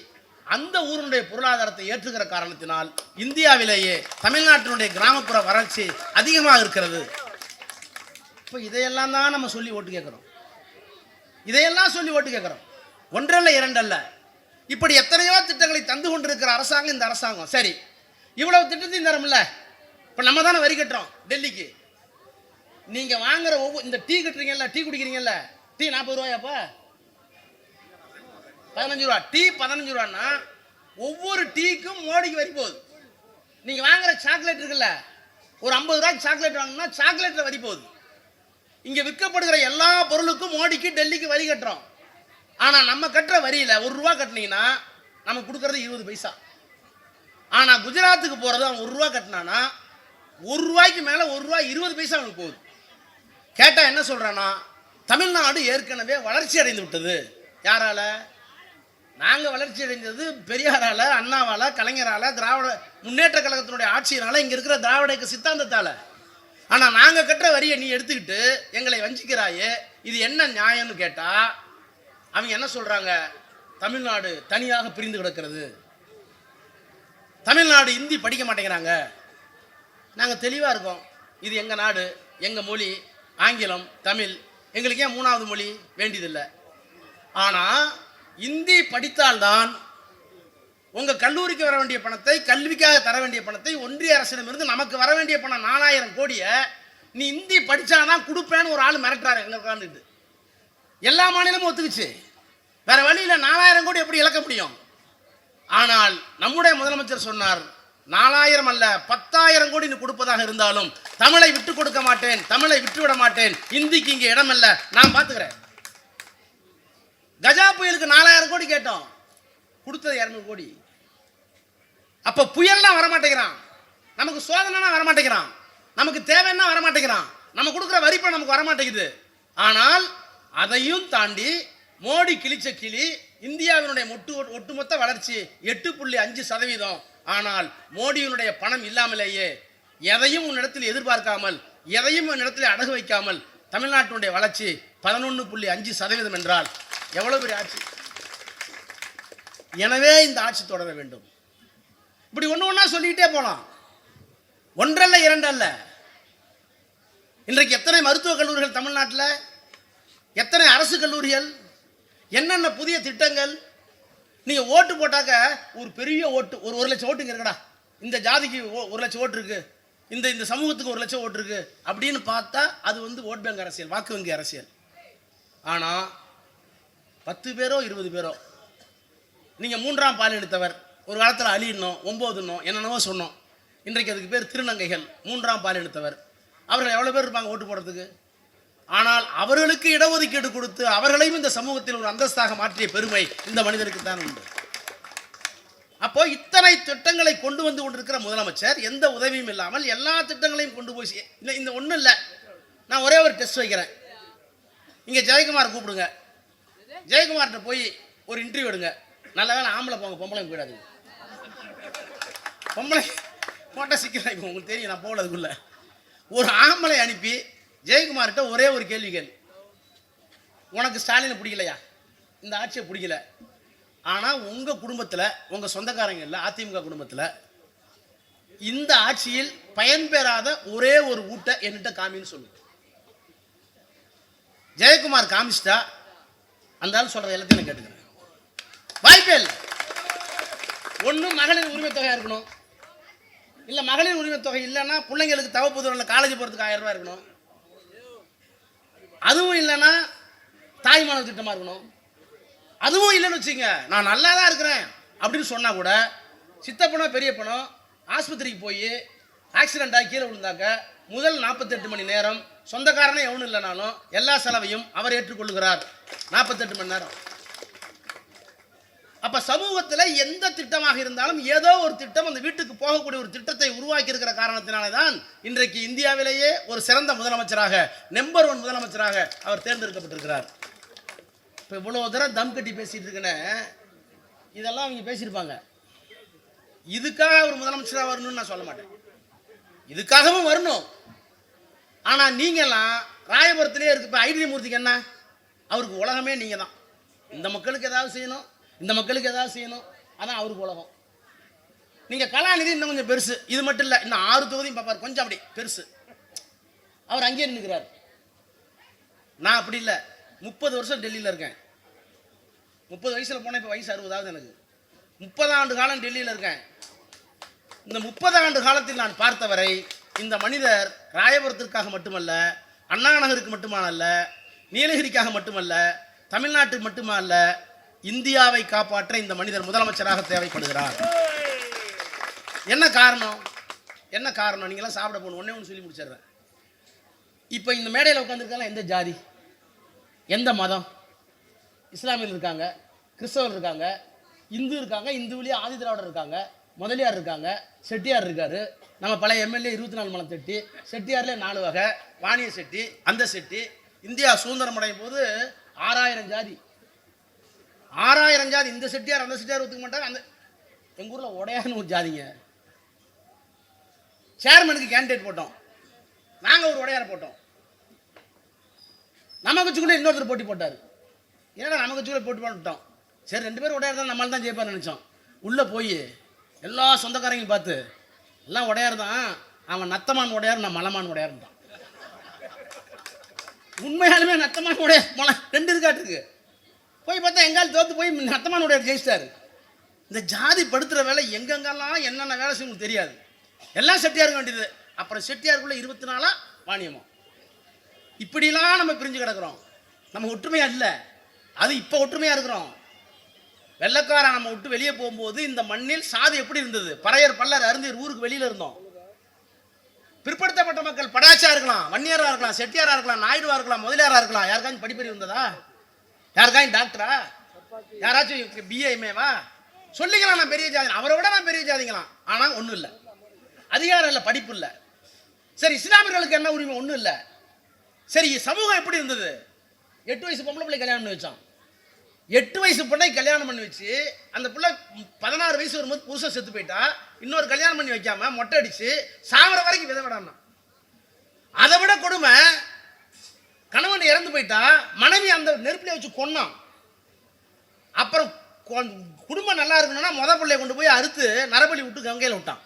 Speaker 1: அந்த ஊருடைய பொருளாதாரத்தை ஏற்றுகிற காரணத்தினால் இந்தியாவிலேயே தமிழ்நாட்டினுடைய கிராமப்புற வளர்ச்சி அதிகமாக இருக்கிறது. இப்போ இதையெல்லாம் தான் நம்ம சொல்லி ஓட்டு கேட்குறோம். இதையெல்லாம் சொல்லி ஓட்டு கேட்குறோம். ஒன்றல்ல இரண்டல்ல, இப்படி எத்தனையோ திட்டங்களை தந்து கொண்டிருக்கிற அரசாங்கம் இந்த அரசாங்கம். சரி, இவ்வளவு திட்டத்தையும் தரமில்ல. இப்போ நம்ம தானே வரி கட்டுறோம் டெல்லிக்கு. நீங்கள் வாங்குற இந்த டீ கட்டுறீங்கல்ல, டீ குடிக்கிறீங்கல்ல, டீ 40 ரூபாயாப்பா? 15 ரூபா. டீ 15 ரூபான்னா ஒவ்வொரு டீக்கும் மோடிக்கு வரி போகுது. நீங்கள் வாங்குற சாக்லேட் இருக்குல்ல, ஒரு 50 ரூபாய்க்கு சாக்லேட் வாங்கினா சாக்லேட்டில் வரி போகுது. இங்கே விற்கப்படுகிற எல்லா பொருளுக்கும் மோடிக்கு டெல்லிக்கு வரி கட்டுறோம். ஆனால் நம்ம கட்டுற வரியில் 1 ரூபா கட்டினீங்கன்னா நம்ம கொடுக்கறது 20 பைசா. ஆனால் குஜராத்துக்கு போகிறது அவன் 1 ரூபா கட்டினானா 1 ரூபாய்க்கு மேலே 1 ரூபா 20 பைசா அவனுக்கு போகுது. கேட்டால் என்ன சொல்கிறான்னா, தமிழ்நாடு ஏற்கனவே வளர்ச்சி அடைந்து விட்டது. யாரால? நாங்கள் வளர்ச்சி அடைந்தது பெரியாரால, அண்ணாவால, கலைஞரால, திராவிட முன்னேற்ற கழகத்தினுடைய ஆட்சியினால, இங்கே இருக்கிற திராவிட இயக்க சித்தாந்தத்தால். ஆனால் நாங்கள் கட்டுற வரியை நீ எடுத்துக்கிட்டு எங்களை வஞ்சிக்கிறாயே, இது என்ன நியாயம்னு கேட்டால் அவங்க என்ன சொல்கிறாங்க? தமிழ்நாடு தனியாக பிரிந்து கிடக்கிறது, தமிழ்நாடு இந்தி படிக்க மாட்டேங்கிறாங்க. நாங்கள் தெளிவாக இருக்கோம், இது எங்கள் நாடு, எங்கள் மொழி ஆங்கிலம், தமிழ், எங்களுக்கு ஏன் 3வது மொழி வேண்டியதில்லை. ஆனால் இந்தி படித்தால்தான் உங்கள் கல்லூரிக்கு வர வேண்டிய பணத்தை, கல்விக்காக தர வேண்டிய பணத்தை, ஒன்றிய அரசிடமிருந்து நமக்கு வர வேண்டிய பணம் 4000 கோடியை நீ இந்தி படித்தாதான் கொடுப்பேன்னு ஒரு ஆள் மிரட்டுறாரு எங்க உட்காந்துட்டு. எல்லா மாநிலமும் ஒத்துக்குச்சு. வேற வழியில் 4000 கோடி எப்படி இழக்க முடியும்? ஆனால் நம்முடைய முதலமைச்சர் சொன்னார், 4000 அல்ல 10,000 கோடி நீ கொடுப்பதாக இருந்தாலும் தமிழை விட்டு கொடுக்க மாட்டேன், தமிழை விட்டுவிட மாட்டேன், இந்திக்கு இங்கே இடம் இல்லை, நான் பார்த்துக்கிறேன். கஜா புயலுக்கு 4000 கோடி கேட்டோம், கொடுத்தது 200 கோடி. அப்ப புயல்னா வரமாட்டேங்கிறான், நமக்கு சோதனைனா வரமாட்டேங்கிறான், நமக்கு தேவைன்னா வரமாட்டேங்கிறான், நம்ம கொடுக்குற வரிப்பை நமக்கு வரமாட்டேங்குது. ஆனால் அதையும் தாண்டி மோடி கிழிச்ச கிளி இந்தியாவினுடைய ஒட்டுமொத்த வளர்ச்சி 8.5%. ஆனால் மோடியினுடைய பணம் இல்லாமலேயே எதையும் உன்னிடத்தில் எதிர்பார்க்காமல், எதையும் உன்னிடத்தில் அடகு வைக்காமல் தமிழ்நாட்டினுடைய வளர்ச்சி 11.5% என்றால் எவ்வளவு பெரிய ஆட்சி! எனவே இந்த ஆட்சி தொடர வேண்டும். இப்படி ஒண்ணா சொல்லிக்கிட்டே போலாம். ஒன்றல்ல இரண்டல்ல. இன்றைக்கு எத்தனை மருத்துவக் கல்லூரிகள் தமிழ்நாட்டில், எத்தனை அரசு கல்லூரிகள், என்னென்ன புதிய திட்டங்கள். நீங்க ஓட்டு போட்டாக்க ஒரு பெரிய ஓட்டு, ஒரு 1 லட்சம் ஓட்டுங்க இருக்கடா, இந்த ஜாதிக்கு 1 லட்சம் ஓட்டு இருக்கு, இந்த சமூகத்துக்கு 1 லட்சம் ஓட்டு இருக்கு அப்படின்னு பார்த்தா அது வந்து ஓட் பேங்க் அரசியல், வாக்கு வங்கி அரசியல். ஆனா 10 பேரோ 20 பேரோ, நீங்க 3ஆம் பால் எடுத்தவர், ஒரு காலத்தில் அழியணும் 9 என்னென்னவோ சொன்னோம். இன்றைக்கு அதுக்கு பேர் திருநங்கைகள். 3ஆம் பால் எடுத்தவர், அவர்கள் எவ்வளவு பேர் இருப்பாங்க ஓட்டு போடுறதுக்கு? ஆனால் அவர்களுக்கு இடஒதுக்கீடு கொடுத்து அவர்களையும் இந்த சமூகத்தில் ஒரு அந்தஸ்தாக மாற்றிய பெருமை இந்த மனிதருக்கு தான் உண்டு. அப்போ இத்தனை திட்டங்களை கொண்டு வந்து கொண்டிருக்கிற முதலமைச்சர் எந்த உதவியும் இல்லாமல் எல்லா திட்டங்களையும் கொண்டு போய் இந்த ஒன்றும் இல்லை. நான் ஒரே ஒரு டெஸ்ட் வைக்கிறேன். இங்கே ஜெயக்குமார் கூப்பிடுங்க, ஜெயக்குமார்கிட்ட போய் ஒரு இன்டர்வியூ எடுங்க. நல்ல வேலை ஆம்பளை போங்க, பொம்பளை போயிடாதீங்க. பொம்பளை போட்டால் சிக்கலாக இப்போ உங்களுக்கு தெரியும், நான் போகலதுக்குள்ள. ஒரு ஆம்பளை அனுப்பி ஜெயக்குமார்கிட்ட ஒரே ஒரு கேள்வி கேள்வி, உனக்கு ஸ்டாலினை பிடிக்கலையா, இந்த ஆட்சியை பிடிக்கல, ஆனால் உங்கள் குடும்பத்தில், உங்கள் சொந்தக்காரங்க இல்லை அதிமுக குடும்பத்தில் இந்த ஆட்சியில் பயன்பெறாத ஒரே ஒரு வீட்டை என்கிட்ட காமின்னு சொல்லு. ஜெயக்குமார் காமிச்சிட்டா அந்த ஆள் சொல்ற எல்லாத்தையும் நான் கேட்டுக்கிறேன். வாய்ப்பே இல்லை. ஒன்றும் மகளிர் உரிமை தொகையாக இருக்கணும், இல்லை மகளிர் உரிமை தொகை இல்லைன்னா பிள்ளைங்களுக்கு தவப்புதூரில் காலேஜ் போகிறதுக்கு 1000 ரூபாய் இருக்கணும், அதுவும் இல்லைன்னா தாய்மானவர் திட்டமாக இருக்கணும், அதுவும் இல்லைன்னு வச்சுங்க நான் நல்லா தான் இருக்கிறேன் அப்படின்னு சொன்னால் கூட சித்தப்பனோ பெரியப்பனோ ஆஸ்பத்திரிக்கு போய் ஆக்சிடென்ட் ஆகி கீழே விழுந்தாக்க முதல் 48 மணி நேரம் சொந்தக்காரனே எவனும் இல்லைனாலும் எல்லா செலவையும் அவர் ஏற்றுக்கொள்ளுகிறார். 48 மணி நேரம். அப்ப சமூகத்தில் எந்த திட்டமாக இருந்தாலும் ஏதோ ஒரு திட்டம் அந்த வீட்டுக்கு போகக்கூடிய ஒரு திட்டத்தை உருவாக்கி இருக்கிற காரணத்தினாலே தான் இன்றைக்கு இந்தியாவிலேயே ஒரு சிறந்த முதலமைச்சராக, நம்பர் 1 முதலமைச்சராக அவர் தேர்ந்தெடுக்கப்பட்டிருக்கிறார். இப்போ இவ்வளவு தூரம் தம் கட்டி பேசிட்டு இருக்கேன்னு இதெல்லாம் அவங்க பேசியிருப்பாங்க. இதுக்காக அவர் முதலமைச்சராக வரணும்னு நான் சொல்ல மாட்டேன், இதுக்காகவும் வரணும். ஆனால் நீங்கள்லாம் ராயபுரத்திலே இருக்கு. இப்போ ஐடி மூர்த்திக்கு என்ன, அவருக்கு உலகமே நீங்கள் தான். இந்த மக்களுக்கு ஏதாவது செய்யணும், இந்த மக்களுக்கு ஏதாவது செய்யணும், அதான் அவருக்கு உலகம். நீங்கள் கலாநிதி இன்னும் கொஞ்சம் பெருசு, இது மட்டும் இல்லை இன்னும் 6 தொகுதியும் பார்ப்பார், கொஞ்சம் அப்படி பெருசு. அவர் அங்கேயே நிற்கிறார். நான் அப்படி இல்லை, 30 வருஷம் டெல்லியில் இருக்கேன். 30 வயசில் போனால் இப்போ வயசு 60 ஆகுது எனக்கு. 30 ஆண்டு காலம் டெல்லியில் இருக்கேன். இந்த 30 ஆண்டு காலத்தில் நான் பார்த்தவரை இந்த மனிதர் ராயபுரத்திற்காக மட்டுமல்ல, அண்ணா நகருக்கு மட்டுமல்ல, நீலகிரிக்காக மட்டுமல்ல, தமிழ்நாட்டுக்கு மட்டுமல்ல, இந்தியாவை காப்பாற்ற இந்த மனிதர் முதலமைச்சராக தேவைப்படுகிறார். என்ன காரணம்? என்ன காரணம்? நீங்களாம் சாப்பிட போகணும். ஒன்னே ஒன்று சொல்லி முடிச்சிடுறேன். இப்போ இந்த மேடையில் உட்காந்துருக்காங்க எந்த ஜாதி, எந்த மதம்? இஸ்லாமியர் இருக்காங்க, கிறிஸ்தவர் இருக்காங்க, இந்து இருக்காங்க, இந்துவிலேயே ஆதி திராவிடர் இருக்காங்க, முதலியார் இருக்காங்க, செட்டியார் இருக்காரு. நம்ம பழைய எம்எல்ஏ 24 மலம் செட்டி, செட்டியார்லேயே 4 வகை, வாணிய செட்டி, அந்த செட்டி. இந்தியா சுதந்திரம் அடையும் போது 6000 ஜாதி, 6000 ஜாதி. இந்த செட்டியார் அந்த செட்டியார் ஒத்துக்க மாட்டாங்க. அந்த எங்கள் ஊரில் உடையான்னு ஒரு ஜாதிங்க. சேர்மனுக்கு கேண்டிடேட் போட்டோம், நாங்கள் ஒரு உடையாரை போட்டோம். நம்ம கட்சிக்குள்ளே இன்னொருத்தர் போட்டி போட்டார். ஏன்னா நம்ம கட்சிக்குள்ளே போட்டி போட்டுட்டோம். சரி 2 பேரும் உடையார் தான், நம்மளால் தான் ஜெயிப்பார் நினச்சோம். உள்ளே போய் எல்லா சொந்தக்காரங்களும் பார்த்து எல்லாம் உடையார் தான், அவன் நத்தமான் உடையார், நான் மலமான் உடையார் தான். உண்மையாலுமே நத்தமான் உடையார் மலை 2 இருக்காட்டுருக்கு. போய் பார்த்தா எங்கால் தோற்று போய் நத்தமான் உடையார் ஜெயிச்சிட்டாரு. இந்த ஜாதி படுத்துகிற வேலை எங்கெங்கெல்லாம் என்னென்ன வேலை செய்யணும் தெரியாது. எல்லாம் செட்டியாருக்கு வேண்டியது. அப்புறம் செட்டியாருக்குள்ளே 24 வாணியமோ. இப்படிலாம் நம்ம பிரிஞ்சு கிடக்கிறோம். நம்ம ஒற்றுமையாக இல்லை, அது இப்போ ஒற்றுமையாக இருக்கிறோம். வெள்ளக்காரன் நம்ம விட்டு வெளியே போகும்போது இந்த மண்ணில் சாதி எப்படி இருந்தது? பறையர் பல்லர் அருந்தீர் ஊருக்கு வெளியில் இருந்தோம். பிற்படுத்தப்பட்ட மக்கள் படாச்சா இருக்கலாம், வன்னியராக இருக்கலாம், செட்டியாராக இருக்கலாம், நாயுடுவா இருக்கலாம், முதலியாராக இருக்கலாம். யாருக்காச்சும் படிப்பறிவு இருந்ததா? யாருக்காச்சும் டாக்டரா? யாராச்சும் பிஏஎம்ஏவா? சொல்லிக்கலாம் நான் பெரிய ஜாதி, அவரை விட நான் பெரிய ஜாதிங்களாம். ஆனால் ஒன்றும் இல்லை, அதிகாரம் இல்லை, படிப்பு இல்லை. சரி இஸ்லாமியர்களுக்கு என்ன உரிமை? ஒன்றும் இல்லை. சரி சமூகம் எப்படி இருந்தது? 8 வயசு பொம்பளை பிள்ளை கல்யாணம் பண்ணி வச்சான். 8 வயசு பொண்ணை கல்யாணம் பண்ணி வச்சு அந்த பிள்ளை 16 வயசு வரும்போது புருஷன் செத்து போயிட்டா, இன்னொரு கல்யாணம் பண்ணி வைக்காம மொட்டை அடிச்சு சாவர வரைக்கும் விதை விடாம. அதை விட கொடுமை, கணவன் இறந்து போயிட்டா மனைவி அந்த நெருப்பிலே வச்சு கொன்னான். அப்புறம் குடும்பம் நல்லா இருக்கணும்னா முத பிள்ளைய கொண்டு போய் அறுத்து நரபலி விட்டு கங்கையில் விட்டான்.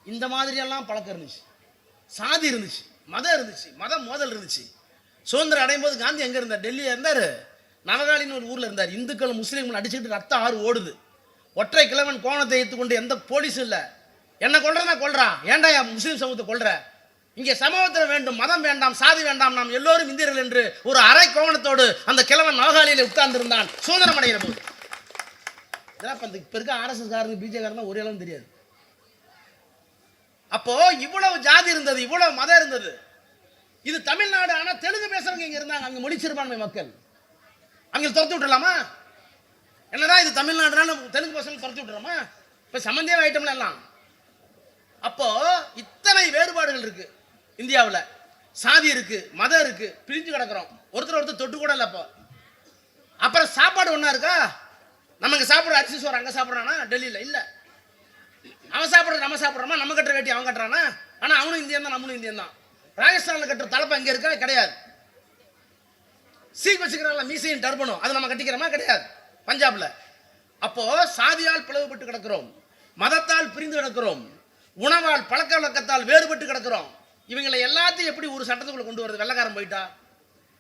Speaker 1: இந்த மாதிரியெல்லாம் பழக்கம் இருந்துச்சு, சாதி இருந்துச்சு, மதம் இருந்துச்சு, மத மோதல் இருந்துச்சு. சுதந்திரம் அடையும் போது காந்தி எங்கே இருந்தார்? டெல்லியில் இருந்தார். நவகாலின்னு ஒரு ஊரில் இருந்தார். இந்துக்கள் முஸ்லீம்கள் அடிச்சுக்கிட்டு ரத்தம் ஆறு ஓடுது. ஒற்றை கிழவன் கோணத்தை எடுத்துக்கொண்டு எந்த போலீஸும் இல்லை. என்ன கொள்றனா கொள்றான், ஏன்டா முஸ்லீம் சமூகத்தை கொள்ற? இங்கே சமூகத்தில் வேண்டும், மதம் வேண்டாம், சாதி வேண்டாம், நாம் எல்லோரும் இந்தியர்கள் என்று ஒரு அரை கோவணத்தோடு அந்த கிழவன் நவகாலியில் உட்கார்ந்து இருந்தான் சுதந்திரம் அடைகிற போது. இதெல்லாம் இப்போ இருக்க ஆர்எஸ்எஸ் காரங்க பிஜேகாரங்க ஒரு இடம் தெரியாது. அப்போ இவ்வளவு ஜாதி இருந்தது, இவ்வளவு மதம் இருந்தது. இது தமிழ்நாடு. ஆனால் தெலுங்கு பேசுறவங்க இங்க இருந்தாங்க, அங்க மொழி சிறுபான்மை மக்கள். அவங்க துரத்து விட்டுலாமா? என்னதான் இது தமிழ்நாடுனால தெலுங்கு பசங்க துரத்து விட்டுறோமா? இப்ப சம்பந்தே ஐட்டம்ல எல்லாம். அப்போ இத்தனை வேறுபாடுகள் இருக்கு இந்தியாவில். சாதி இருக்கு, மதம் இருக்கு, பிரிஞ்சு கிடக்கிறோம், ஒருத்தர் தொட்டு கூட இல்லை. அப்போ அப்புறம் சாப்பாடு ஒன்றா இருக்கா? நம்ம இங்கே சாப்பிட்ற அரிசி சோறு அங்கே சாப்பிட்றானா? டெல்லியில் இல்லை. அவன் சாப்பிட்றது நம்ம சாப்பிட்றோமா? நம்ம கட்டுற வேட்டி அவன் கட்டுறானா? ஆனால் அவனும் இந்தியன் தான், நம்மளும் இந்தியன் தான். ராஜஸ்தானில் கட்டுற தலைப்பு அங்கே இருக்கா? கிடையாது. சீக் வச்சுக்கிறாங்களா மீசையும் டர்பனும், அது நம்ம கட்டிக்கிறோமா? கிடையாது. பஞ்சாப்ல. அப்போ சாதியால் பிளவுபட்டு கிடக்கிறோம், மதத்தால் பிரிந்து கிடக்கிறோம், உணவால் பழக்க வழக்கத்தால் வேறுபட்டு கிடக்கிறோம். இவங்களை எல்லாத்தையும் எப்படி ஒரு சட்டத்துக்குள்ள கொண்டு வருது? வெள்ளக்காரன் போயிட்டா.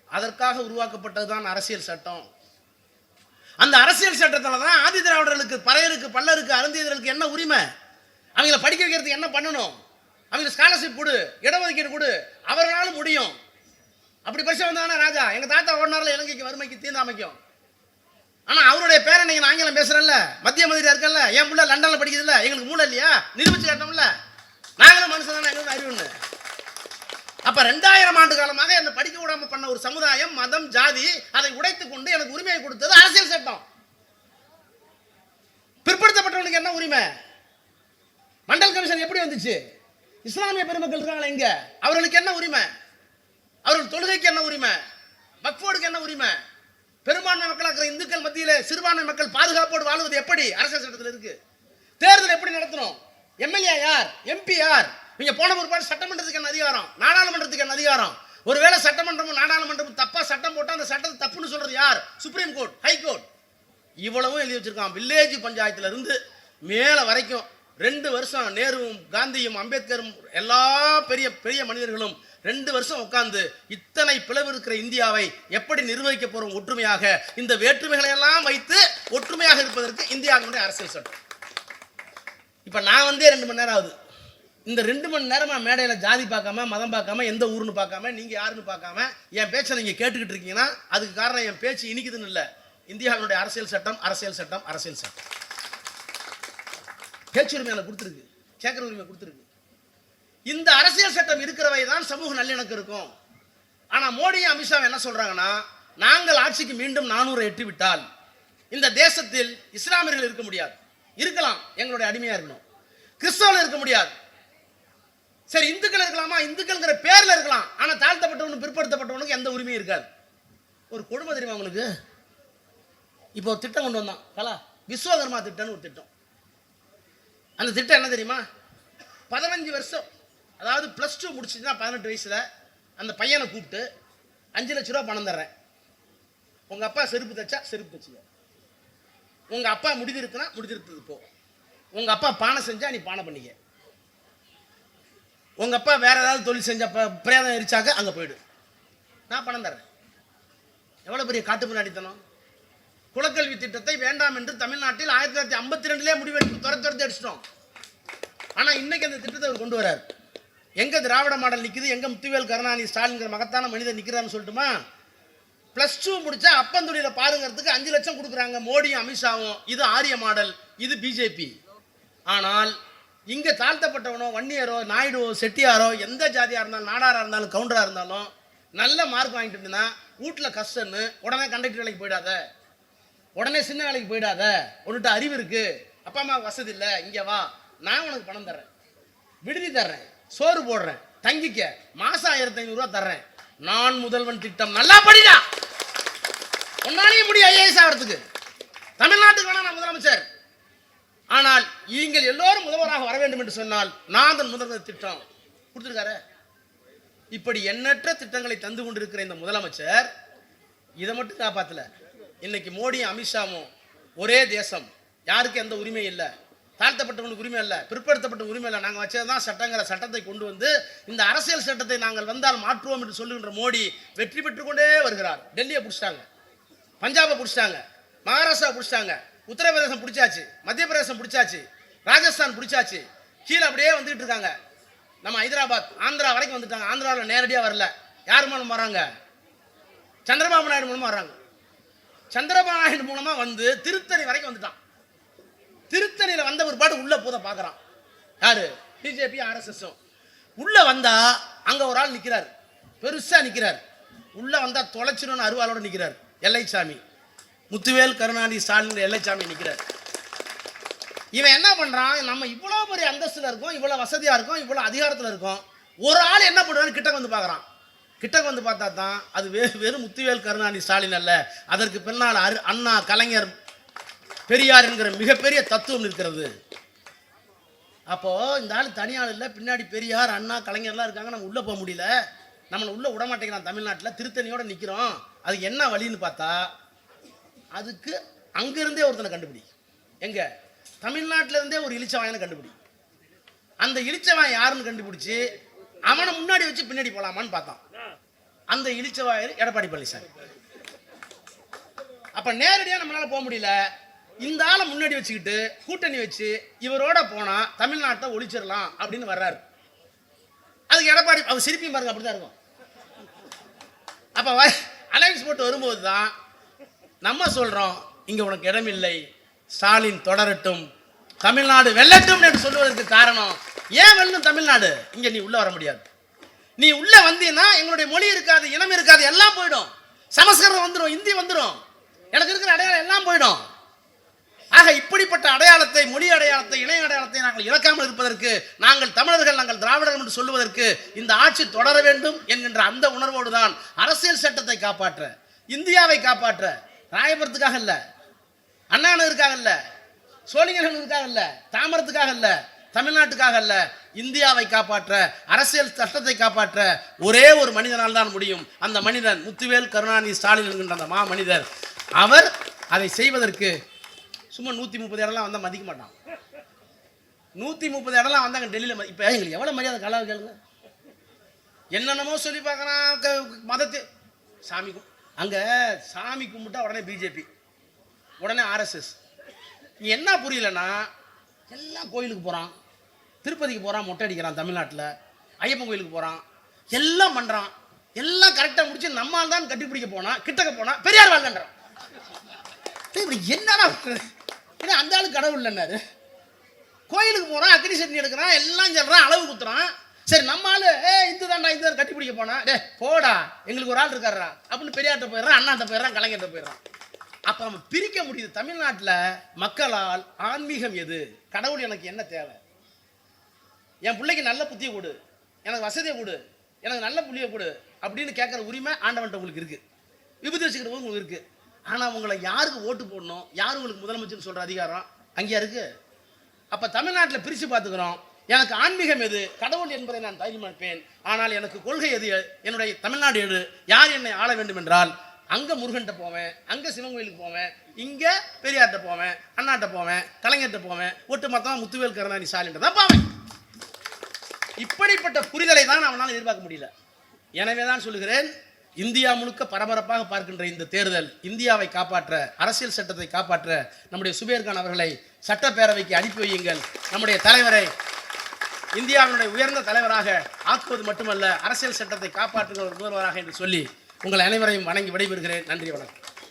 Speaker 1: அதற்காக உருவாக்கப்பட்டது தான் அரசியல் சட்டம். அந்த அரசியல் சட்டத்தில் தான் ஆதி திராவிடர்களுக்கு, பறையருக்கு, பல்லருக்கு, அருந்தியர்களுக்கு என்ன உரிமை, அவங்கள படிக்க வைக்கிறதுக்கு என்ன பண்ணணும், அவங்களுக்கு ஸ்காலர்ஷிப் கொடு, இடஒதுக்கீடு கொடு, அவர்களாலும் முடியும். அப்படி பரிசு வந்தானே ராஜா. எங்க தாத்தா ஓடினார்ல இலங்கைக்கு வறுமைக்கு தீண்டாமைக்கும். ஆனா அவருடைய பேரை நீங்க ஆங்கிலம் பேசுறல்ல, மத்திய மந்திரியா இருக்கல்ல, என் புள்ள லண்டன்ல படிக்குதுல்ல, எங்களுக்கு மூளை இல்லையா? நிரூபிச்சு காட்டோம்ல, நாங்களும் மனுஷன் தானே, எங்களுக்கு அறிவுன்னு. அப்ப 2000 ஆண்டு காலமாக என்ன படிக்க விடாம பண்ண ஒரு சமுதாயம், மதம், ஜாதி அதை உடைத்துக் கொண்டு எனக்கு உரிமையை கொடுத்தது அரசியல் சட்டம். பிற்படுத்தப்பட்டவனுக்கு என்ன உரிமை? மண்டல் கமிஷன் எப்படி வந்துச்சு? இஸ்லாமிய பெருமக்கள் இருக்காங்களா இங்க, அவர்களுக்கு என்ன உரிமை? அவர்கள் தொழுகைக்கு என்ன உரிமை? வக்ஃபோர்டுக்கு என்ன உரிமை? பெரும்பான்மை மக்களாக இருக்கிற இந்துக்கள் மத்தியிலே சிறுபான்மை மக்கள் பாதுகாப்போடு வாழ்வது எப்படி அரசியல் சட்டத்தில் இருக்கு? தேர்தல் எப்படி நடத்தணும்? எம்எல்ஏ யார், எம்பி யார்? நீங்க போன ஒரு சட்டமன்றத்துக்கு என்ன அதிகாரம், நாடாளுமன்றத்துக்கு என்ன அதிகாரம்? ஒருவேளை சட்டமன்றமும் நாடாளுமன்றமும் தப்பா சட்டம் போட்டா அந்த சட்டத்தை தப்புன்னு சொல்றது யார்? Supreme court, high court. இவ்வளவும் எழுதி வச்சிருக்கான். வில்லேஜ் பஞ்சாயத்துல இருந்து மேல வரைக்கும் 2 வருஷம் நேருவும் காந்தியும் அம்பேத்கரும் எல்லா பெரிய பெரிய மனிதர்களும் 2 வருஷம் உட்கார்ந்து இத்தனை பிளவு இருக்கிற இந்தியாவை எப்படி நிர்வகிக்க போறோம் ஒற்றுமையாக, இந்த வேற்றுமைகளை எல்லாம் வைத்து ஒற்றுமையாக இருப்பதற்கு இந்தியாவினுடைய அரசியல் சட்டம். இப்ப நான் வந்தே 2 மணி நேரம் ஆகுது. இந்த 2 மணி நேரமா மேடையில ஜாதி பார்க்காம, மதம் பார்க்காம, எந்த ஊருன்னு பார்க்காம, நீங்க யாருன்னு பார்க்காம என் பேச்சை நீங்க கேட்டுக்கிட்டு இருக்கீங்கன்னா அதுக்கு காரணம் என் பேச்சு இனிக்குதுன்னு இல்லை, இந்தியாவினுடைய அரசியல் சட்டம், அரசியல் சட்டம், அரசியல் சட்டம். பேச்சுரிமை கொடுத்துருக்கு, கேட்கிற உரிமை கொடுத்துருக்கு. இந்த அரசியல் சட்டம் இருக்கிறவை தான் சமூக நல்லிணக்கம் இருக்கும். ஆனா மோடியும் அமித்ஷா என்ன சொல்றாங்கன்னா, நாங்கள் ஆட்சிக்கு மீண்டும் 400 எட்டிவிட்டால் இந்த தேசத்தில் இஸ்லாமியர்கள் இருக்க முடியாது. இருக்கலாம், எங்களுடைய அடிமையா இருக்கணும். கிறிஸ்தவர்கள் இருக்க முடியாது. சரி, இந்துக்கள் இருக்கலாமா? இந்துக்கள்ங்கிற பேர்ல இருக்கலாம். ஆனா தாழ்த்தப்பட்டவனுக்கு, பிற்படுத்தப்பட்டவனுக்கு எந்த உரிமையும் இருக்காது. ஒரு கொடுமை தெரியுமா உங்களுக்கு? இப்போ ஒரு திட்டம் கொண்டு வந்தான் கலா, விஸ்வகர்மா திட்டம்னு ஒரு திட்டம். அந்த திட்டம் என்ன தெரியுமா? 15 வருஷம், அதாவது +2 முடிச்சுன்னா 18 வயசுல அந்த பையனை கூப்பிட்டு 5 லட்ச ரூபா பணம் தர்றேன். உங்க அப்பா செருப்பு தைச்சா செருப்பு தைச்சுக்க, உங்க அப்பா முடிதிருக்குன்னா முடிதிருத்தது போ, உங்க அப்பா பானை செஞ்சா நீ பானை பண்ணிக்க, உங்க அப்பா வேற ஏதாவது தொழில் செஞ்சா பிரேதம் எரிச்சாக்க அங்க போயிடு, நான் பணம் தர்றேன். எவ்வளவு பெரிய காட்டு முன்னாடித்தனம்! குலக்கல்வி திட்டத்தை வேண்டாம் என்று தமிழ்நாட்டில் 1952 முடிவெடுத்து துரத்தி அடிச்சிட்டோம். ஆனா இன்னைக்கு அந்த திட்டத்தை அவர் கொண்டு வரார். எங்க திராவிட மாடல் நிக்குது, எங்க முத்துவேல் கருணாநிதி ஸ்டாலின்ங்கிற மகத்தான மனிதர் நிக்கிறான்னு சொல்லட்டுமா? +2 முடிச்சா அப்பந்தொழில பாருங்கிறதுக்கு 5 லட்சம் கொடுக்குறாங்க மோடியும் அமித்ஷாவும். இது ஆரிய மாடல், இது பிஜேபி. ஆனால் இங்க தாழ்த்தப்பட்டவனோ, வன்னியரோ, நாயுடுவோ, செட்டியாரோ, எந்த ஜாதியா இருந்தாலும், நாடாரா இருந்தாலும், கவுண்டரா இருந்தாலும் நல்ல மார்க் வாங்கிட்டு இருந்தா வீட்டுல கஷ்டம்னு உடனே கண்டக்டர் வேலைக்கு போயிடாத, உடனே சின்ன வேலைக்கு போயிடாத, உன்கிட்ட அறிவு இருக்கு, அப்பா அம்மா வசதி இல்லை, இங்க வா, நான் உனக்கு பணம் தர்றேன், விடுதி தர்றேன், சோறு போடுறேன், தங்கிக்க, மாசம் 1500 ரூபா தர்றேன், நான் முதல்வன் திட்டம், நல்லா படிடா, உன்னாலேயும் முடியும் ஐஏஎஸ் ஆகிறதுக்கு, தமிழ்நாட்டுக்கு வேணா நான் முதலமைச்சர், ஆனால் நீங்கள் எல்லோரும் முதல்வராக வர வேண்டும் என்று சொன்னால் நான் தன் முதல்வர் திட்டம் கொடுத்துருக்காரு. இப்படி எண்ணற்ற திட்டங்களை தந்து கொண்டிருக்கிற இந்த முதலமைச்சர் இதை மட்டும் காப்பாத்தல. இன்னைக்கு மோடியும் அமித்ஷாவும் ஒரே தேசம், யாருக்கு எந்த உரிமை இல்லை, தாழ்த்தப்பட்டவனுக்கு உரிமை இல்லை, பிற்படுத்தப்பட்ட உரிமை இல்லை, நாங்கள் வச்சதுதான் சட்டங்கிற சட்டத்தை கொண்டு வந்து இந்த அரசியல் சட்டத்தை நாங்கள் வந்தால் மாற்றுவோம் என்று சொல்லுகின்ற மோடி வெற்றி பெற்றுக் கொண்டே வருகிறார். டெல்லியை பிடிச்சிட்டாங்க, பஞ்சாபை பிடிச்சிட்டாங்க, மகாராஷ்டிரா பிடிச்சிட்டாங்க, உத்தரப்பிரதேசம் பிடிச்சாச்சு, மத்திய பிரதேசம் பிடிச்சாச்சு, ராஜஸ்தான் பிடிச்சாச்சு, கீழே அப்படியே வந்துட்டு இருக்காங்க. நம்ம ஹைதராபாத், ஆந்திரா வரைக்கும் வந்துட்டாங்க. ஆந்திராவில் நேரடியாக வரல, யார் மூலம் வராங்க? சந்திரபாபு நாயுடு மூலமா வர்றாங்க. சந்திரபாபு நாயுடு மூலமா வந்து திருத்தணி வரைக்கும் வந்துட்டான். திருத்தணியில வந்த ஒரு பாட்டு உள்ள போத பாக்குறான் யாரு? BJP, RSS. உள்ள வந்தா அங்க ஒரு ஆள் நிக்கிறார், பெருசா நிக்கிறார். உள்ள வந்தா தொலைச்சிருன்னு அருவாளோட நிக்கிறார் எல்லைச்சாமி, முத்துவேல் கருணாநிதி ஸ்டாலின் எல்லைச்சாமி நிக்கிறார். இவன் என்ன பண்றான்? நம்ம இவ்வளவு பெரிய அந்தஸ்துல இருக்கோம், இவ்வளவு வசதியா இருக்கோம், இவ்வளவு அதிகாரத்துல இருக்கோம், ஒரு ஆள் என்ன பண்றான்னு கிட்டக்கு வந்து பாக்குறான். கிட்டக்கு வந்து பார்த்தா தான் அது வெறும் முத்துவேல் கருணாநிதி ஸ்டாலின் அல்ல, அதற்கு பின்னால் அண்ணா, கலைஞர், பெரியார் என்கிற மிகப்பெரிய தத்துவம் இருக்கிறது. அப்போ இந்த ஆள் தனியாள் இல்லை, பின்னாடி பெரியார், அண்ணா, கலைஞர்லாம் இருக்காங்க. நம்ம உள்ள போக முடியல, நம்மளை உள்ள விட மாட்டேங்கிறான். தமிழ்நாட்டில் திருத்தணியோட நிற்கிறோம். அதுக்கு என்ன வழின்னு பார்த்தா, அதுக்கு அங்கிருந்தே ஒருத்தனை கண்டுபிடி. எங்க? தமிழ்நாட்டில இருந்தே ஒரு இளிச்சவாயனை கண்டுபிடி. அந்த இளிச்சவாயன் யாருன்னு கண்டுபிடிச்சு அவனை முன்னாடி வச்சு பின்னாடி போலாமான்னு பார்த்தான். அந்த இளிச்சவாயர் எடப்பாடி பழனிசாமி. அப்ப நேரடியா நம்மளால போக முடியல. இந்த ஆளை முன்னாடி வச்சுக்கிட்டு கூட்டணி வச்சு இவரோட போனா தமிழ்நாட்டை ஒழிச்சிடலாம் அப்படின்னு வர்றாரு. அதுக்கு எடப்பாடி அவர் சிரிப்பி பாருங்க, அப்படிதான் இருக்கும். அப்ப அலைன்ஸ் போட்டு வரும்போது தான் நம்ம சொல்றோம், இங்க உனக்கு இடமில்லை, ஸ்டாலின் தொடரட்டும், தமிழ்நாடு வெல்லட்டும் என்று சொல்வதற்கு காரணம், ஏன் வெல்லும் தமிழ்நாடு? இங்க நீ உள்ள வர முடியாது. நீ உள்ள வந்தீங்கன்னா எங்களுடைய மொழி இருக்காது, இனம் இருக்காது, எல்லாம் போயிடும். சமஸ்கிருதம் வந்துடும், இந்தி வந்துடும், எனக்கு இருக்கிற அடையாளம் எல்லாம் போயிடும். ஆக இப்படிப்பட்ட அடையாளத்தை, மொழி அடையாளத்தை, இணைய அடையாளத்தை நாங்கள் இழக்காமல் இருப்பதற்கு, நாங்கள் தமிழர்கள், நாங்கள் திராவிடர்கள் என்று சொல்லுவதற்கு இந்த ஆட்சி தொடர வேண்டும் என்கின்ற அந்த உணர்வோடு தான் அரசியல் சட்டத்தை காப்பாற்ற, இந்தியாவை காப்பாற்ற, ராயபுரத்துக்காக இல்ல, அண்ணா நகருக்காக இல்ல, சோழிங்கர்களுக்காக இல்ல, தாமரத்துக்காக இல்ல, தமிழ்நாட்டுக்காக அல்ல, இந்தியாவை காப்பாற்ற, அரசியல் சட்டத்தை காப்பாற்ற ஒரே ஒரு மனிதனால் தான் முடியும். அந்த மனிதன் முத்துவேல் கருணாநிதி ஸ்டாலின் என்கின்ற அந்த மா மனிதர். அவர் அதை செய்வதற்கு சும்மா 130 இடம்லாம் வந்தால் மதிக்க மாட்டான். 130 இடம்லாம் வந்தாங்க டெல்லியில். இப்போ எங்களுக்கு எவ்வளோ மரியாதை கலாவை கேளுங்க. என்னென்னமோ சொல்லி பார்க்குறான் மதத்தை. சாமி அங்கே சாமி கும்பிட்டா உடனே பிஜேபி, உடனே ஆர்எஸ்எஸ். என்ன புரியலன்னா, எல்லாம் கோயிலுக்கு போகிறான், திருப்பதிக்கு போகிறான், மொட்டை அடிக்கிறான், தமிழ்நாட்டில் ஐயப்பன் கோயிலுக்கு போகிறான், எல்லாம் பண்ணுறான், எல்லாம் கரெக்டாக முடிச்சு நம்மால் தான் கட்டிப்பிடிக்க போனான், கிட்டக்க போனால் பெரியார் வாழ்கன்றான். இப்படி என்னடா அந்த ஆளு கடவுள் இல்லைன்னாரு. கோயிலுக்கு போகிறான், அக்னி சட்னி எடுக்கிறான், எல்லாம் சொல்கிறான், அளவு குத்துறான். சரி நம்ம ஆளு இந்து தாண்டா, இந்த கட்டி பிடிக்க போனா, டே போடா எங்களுக்கு ஒரு ஆள் இருக்காரா அப்படின்னு பெரியார்ட்ட போயிடுறான், அண்ணாட்ட போயிடுறான், கலைஞர்கிட்ட போயிடுறான். அப்போ நம்ம பிரிக்க முடியுது. தமிழ்நாட்டில் மக்களால் ஆன்மீகம் எது, கடவுள் எனக்கு என்ன தேவை, என் பிள்ளைக்கு நல்ல புத்தியை கொடு, எனக்கு வசதியை கொடு, எனக்கு நல்ல புள்ளியை கொடு அப்படின்னு கேட்குற உரிமை ஆண்டவன்ட்ட உங்களுக்கு இருக்குது, விபூதி வச்சுக்கிற போது உங்களுக்கு இருக்குது. ஆனால் உங்களை யாருக்கு ஓட்டு போடணும், யார் உங்களுக்கு முதலமைச்சர்னு சொல்கிற அதிகாரம் அங்கேயா இருக்குது? அப்போ தமிழ்நாட்டில் பிரித்து பார்த்துக்கிறோம். எனக்கு ஆன்மீகம் எது, கடவுள் என்பதை நான் தைரியம் இருப்பேன். ஆனால் எனக்கு கொள்கை எது, என்னுடைய தமிழ்நாடு எது, யார் என்னை ஆள வேண்டும் என்றால் அங்கே முருகன்கிட்ட போவேன், அங்கே சிவன் கோயிலுக்கு போவேன், இங்கே பெரியார்கிட்ட போவேன், அண்ணாட்ட போவேன், கலைஞர்கிட்ட போவேன், ஒட்டு மொத்தமாக முத்துவேல் கருணாநிதி ஸ்டாலின் தான் போவேன். இப்படிப்பட்ட புரிதலை தான் அவனால் எதிர்பார்க்க முடியல. எனவே தான் சொல்லுகிறேன், இந்தியா முழுக்க பரபரப்பாக பார்க்கின்ற இந்த தேர்தல் இந்தியாவை காப்பாற்ற, அரசியல் சட்டத்தை காப்பாற்ற நம்முடைய சுபேர்கான் அவர்களை சட்டப்பேரவைக்கு அனுப்பி வையுங்கள். நம்முடைய தலைவரை இந்தியாவினுடைய உயர்ந்த தலைவராக ஆக்குவது மட்டுமல்ல, அரசியல் சட்டத்தை காப்பாற்றுகிற முதல்வராக என்று சொல்லி உங்கள் அனைவரையும் வணங்கி விடைபெறுகிறேன். நன்றி, வணக்கம்.